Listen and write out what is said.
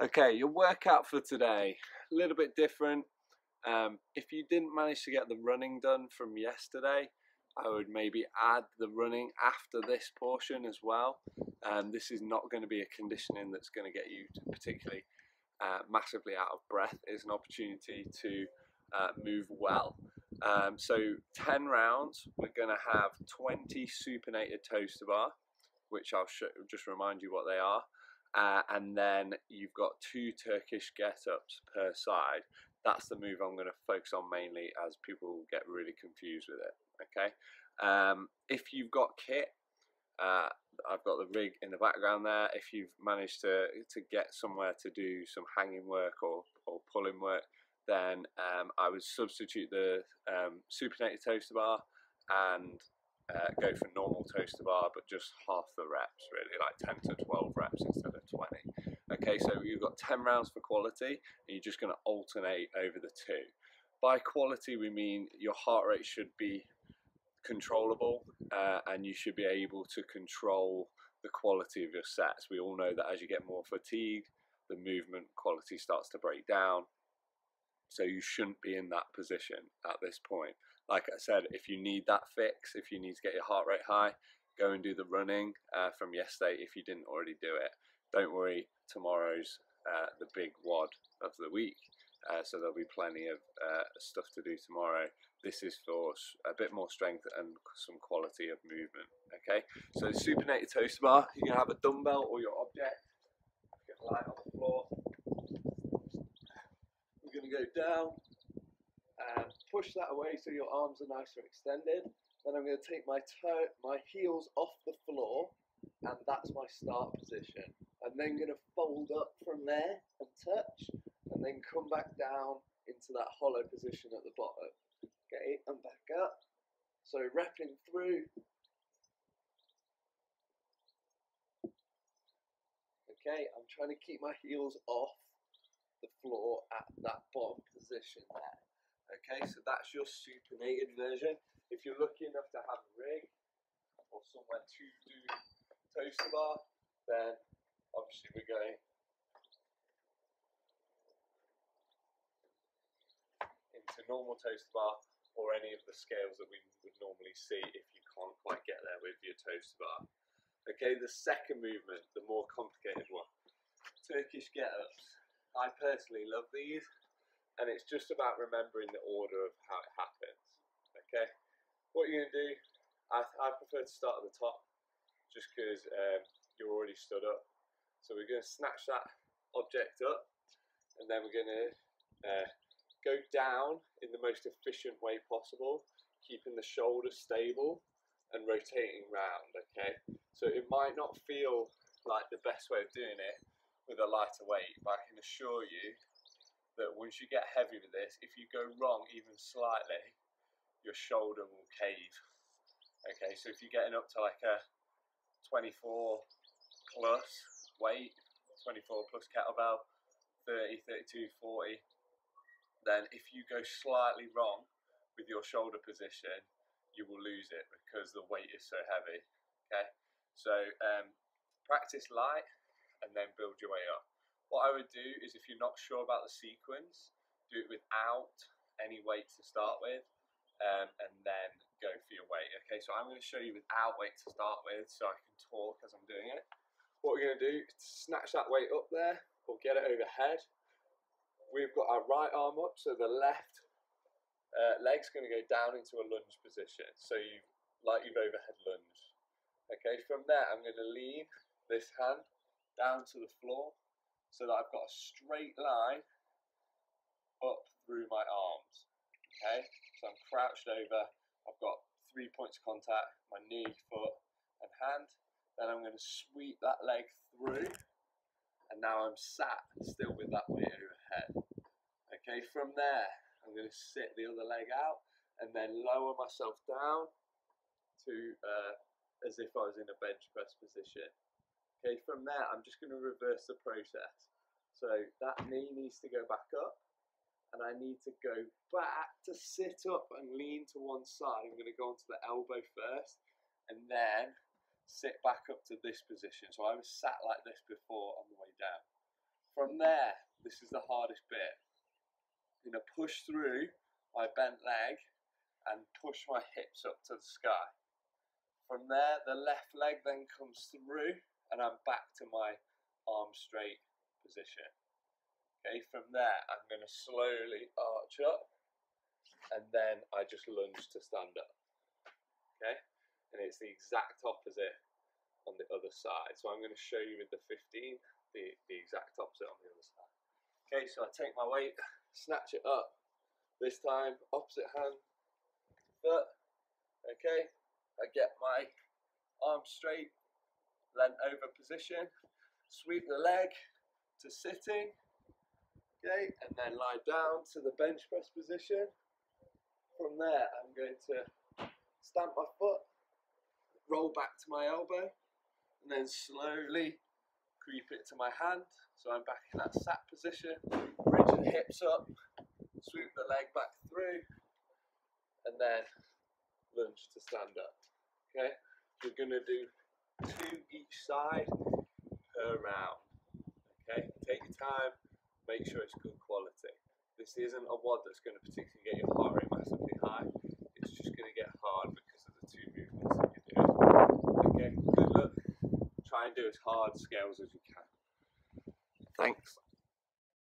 Okay, your workout for today, a little bit different. If you didn't manage to get the running done from yesterday, I would maybe add the running after this portion as well. This is not going to be a conditioning that's going to get you to particularly massively out of breath. It's an opportunity to move well. So 10 rounds, we're going to have 20 supinated toes to bar, which I'll just remind you what they are. And then you've got 2 Turkish get-ups per side. That's the move I'm going to focus on mainly, as people get really confused with it. Okay. If you've got kit, I've got the rig in the background there. If you've managed to get somewhere to do some hanging work or pulling work, then I would substitute the supinated toes to bar and go for normal toes to bar, but just half the reps, really, like 10 to 12 reps instead of 20. Okay, so you've got 10 rounds for quality, and you're just going to alternate over the 2. By quality, we mean your heart rate should be controllable, and you should be able to control the quality of your sets. We all know that as you get more fatigued, the movement quality starts to break down. So you shouldn't be in that position at this point. Like I said, if you need that fix, if you need to get your heart rate high, go and do the running from yesterday if you didn't already do it. Don't worry, tomorrow's the big WOD of the week. So there'll be plenty of stuff to do tomorrow. This is for a bit more strength and some quality of movement. Okay, so supinated toes to bar, you can have a dumbbell or your object. Get light on the floor. We're going to go down and push that away so your arms are nice and extended. Then I'm going to take my heels off the floor, and that's my start position. I'm then going to fold up from there and touch, and then come back down into that hollow position at the bottom. Okay, and back up. So repping through. Okay, I'm trying to keep my heels off the floor at that bottom position there. Okay, so that's your supinated version. If you're lucky enough to have a rig or somewhere to do toes to bar, then obviously we're going into normal toes to bar or any of the scales that we would normally see if you can't quite get there with your toes to bar. Okay, the second movement, the more complicated one, Turkish get-ups. I personally love these, and it's just about remembering the order of how it happens. Okay, what you're going to do, I prefer to start at the top, just because you're already stood up. So we're going to snatch that object up, and then we're going to go down in the most efficient way possible, keeping the shoulders stable and rotating round. Okay, so it might not feel like the best way of doing it with a lighter weight, but I can assure you that once you get heavy with this, if you go wrong even slightly, your shoulder will cave. Okay, so if you're getting up to like a 24 plus weight, 24 plus kettlebell, 30, 32, 40, then if you go slightly wrong with your shoulder position, you will lose it because the weight is so heavy. Okay, so practice light and then build your way up. What I would do is, if you're not sure about the sequence, do it without any weight to start with, and then go for your weight. Okay, so I'm going to show you without weight to start with, so I can talk as I'm doing it. What we're going to do is snatch that weight up there, or get it overhead. We've got our right arm up, so the left leg's going to go down into a lunge position, so you've overhead lunged. Okay, from there I'm going to lean this hand down to the floor so that I've got a straight line up through my arms. Okay, so I'm crouched over, I've got 3 points of contact, my knee, foot and hand. Then I'm going to sweep that leg through, and now I'm sat still with that weight overhead. Okay, from there I'm going to sit the other leg out and then lower myself down to as if I was in a bench press position. Okay, from there I'm just going to reverse the process. So that knee needs to go back up, and I need to go back to sit up and lean to one side. I'm going to go onto the elbow first, and then sit back up to this position. So I was sat like this before on the way down. From there, this is the hardest bit. I'm going to push through my bent leg and push my hips up to the sky. From there, the left leg then comes through and I'm back to my arm straight position. Okay, from there, I'm going to slowly arch up and then I just lunge to stand up. Okay, and it's the exact opposite on the other side. So I'm going to show you with the 15, the exact opposite on the other side. Okay, so I take my weight, snatch it up. This time, opposite hand, foot. Okay, I get my arm straight, leant over position, sweep the leg to sitting. Okay, and then lie down to the bench press position. From there, I'm going to stamp my foot, roll back to my elbow, and then slowly creep it to my hand. So I'm back in that sat position, bridge the hips up, sweep the leg back through, and then lunge to stand up. Okay, we're going to do 2 each side per round. Okay, take your time, make sure it's good quality. This isn't a WOD that's going to particularly get your heart rate massively high. It's just going to get hard because of the 2 movements that you're doing. Okay, good luck. Try and do as hard scales as you can. Thanks.